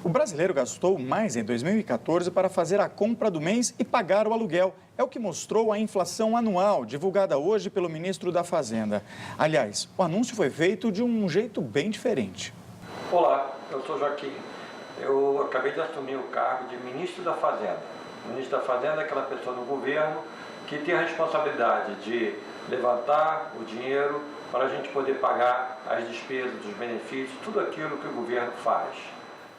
O brasileiro gastou mais em 2014 para fazer a compra do mês e pagar o aluguel. É o que mostrou a inflação anual, divulgada hoje pelo ministro da Fazenda. Aliás, o anúncio foi feito de um jeito bem diferente. Olá, eu sou Joaquim. Eu acabei de assumir o cargo de ministro da Fazenda. O ministro da Fazenda é aquela pessoa no governo que tem a responsabilidade de levantar o dinheiro para a gente poder pagar as despesas, os benefícios, tudo aquilo que o governo faz.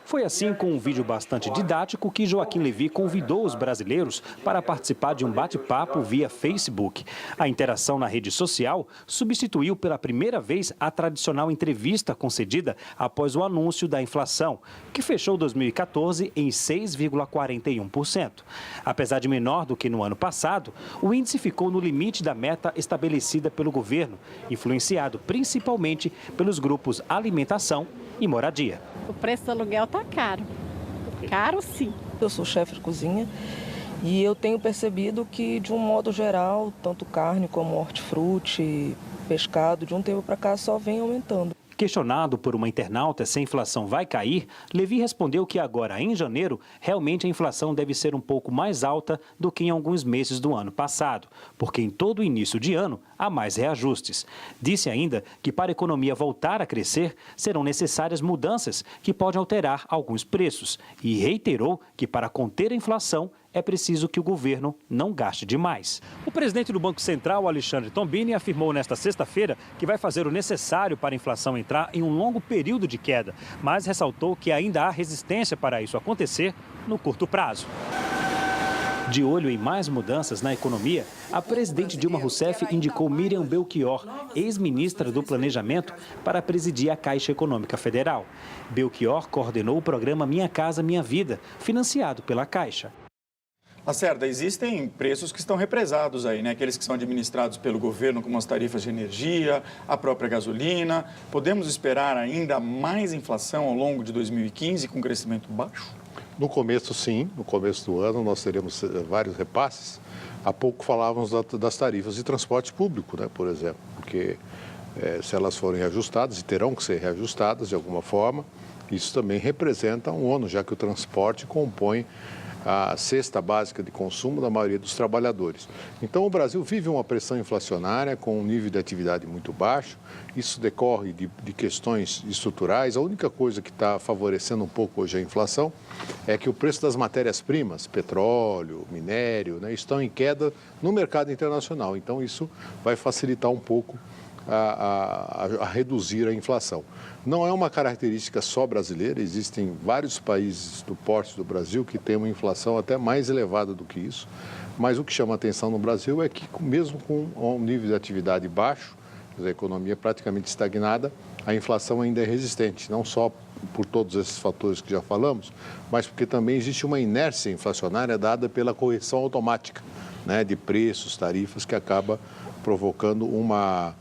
Foi assim, com um vídeo bastante didático, que Joaquim Levy convidou os brasileiros para participar de um bate-papo via Facebook. A interação na rede social substituiu pela primeira vez a tradicional entrevista concedida após o anúncio da inflação, que fechou 2014 em 6,41%. Apesar de menor do que no ano passado, o índice ficou no limite da meta estabelecida pelo governo, influenciado principalmente pelos grupos alimentação e moradia. O preço do aluguel está caro. Caro, sim. Eu sou chefe de cozinha e eu tenho percebido que, de um modo geral, tanto carne como hortifruti, pescado, de um tempo para cá só vem aumentando. Questionado por uma internauta se a inflação vai cair, Levy respondeu que agora, em janeiro, realmente a inflação deve ser um pouco mais alta do que em alguns meses do ano passado, porque em todo início de ano há mais reajustes. Disse ainda que para a economia voltar a crescer, serão necessárias mudanças que podem alterar alguns preços e reiterou que para conter a inflação é preciso que o governo não gaste demais. O presidente do Banco Central, Alexandre Tombini, afirmou nesta sexta-feira que vai fazer o necessário para a inflação entrar em um longo período de queda, mas ressaltou que ainda há resistência para isso acontecer no curto prazo. De olho em mais mudanças na economia, a presidente Dilma Rousseff indicou Miriam Belchior, ex-ministra do Planejamento, para presidir a Caixa Econômica Federal. Belchior coordenou o programa Minha Casa Minha Vida, financiado pela Caixa. Lacerda, existem preços que estão represados aí, né? Aqueles que são administrados pelo governo, como as tarifas de energia, a própria gasolina. Podemos esperar ainda mais inflação ao longo de 2015 com crescimento baixo? No começo, sim. No começo do ano, nós teremos vários repasses. Há pouco falávamos das tarifas de transporte público, né, por exemplo, porque se elas forem reajustadas, e terão que ser reajustadas de alguma forma, isso também representa um ônus, já que o transporte compõe a cesta básica de consumo da maioria dos trabalhadores. Então, o Brasil vive uma pressão inflacionária com um nível de atividade muito baixo. Isso decorre de questões estruturais. A única coisa que está favorecendo um pouco hoje a inflação é que o preço das matérias-primas, petróleo, minério, né, estão em queda no mercado internacional. Então, isso vai facilitar um pouco a reduzir a inflação. Não é uma característica só brasileira, existem vários países do porte do Brasil que têm uma inflação até mais elevada do que isso, mas o que chama atenção no Brasil é que, mesmo com um nível de atividade baixo, a economia praticamente estagnada, a inflação ainda é resistente, não só por todos esses fatores que já falamos, mas porque também existe uma inércia inflacionária dada pela correção automática, né, de preços, tarifas, que acaba provocando uma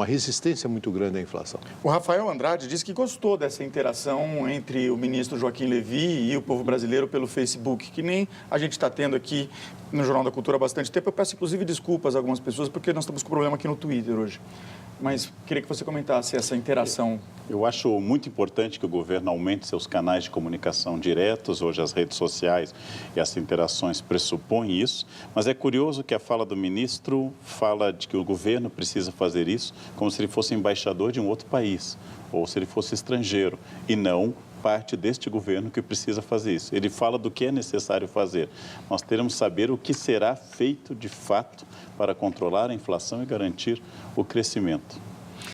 resistência muito grande à inflação. O Rafael Andrade disse que gostou dessa interação entre o ministro Joaquim Levy e o povo brasileiro pelo Facebook, que nem a gente está tendo aqui no Jornal da Cultura há bastante tempo. Eu peço, inclusive, desculpas a algumas pessoas, porque nós estamos com problema aqui no Twitter hoje. Mas queria que você comentasse essa interação. Eu acho muito importante que o governo aumente seus canais de comunicação diretos. Hoje as redes sociais e as interações pressupõem isso. Mas é curioso que a fala do ministro fala de que o governo precisa fazer isso como se ele fosse embaixador de um outro país ou se ele fosse estrangeiro e não parte deste governo que precisa fazer isso. Ele fala do que é necessário fazer. Nós teremos que saber o que será feito de fato para controlar a inflação e garantir o crescimento.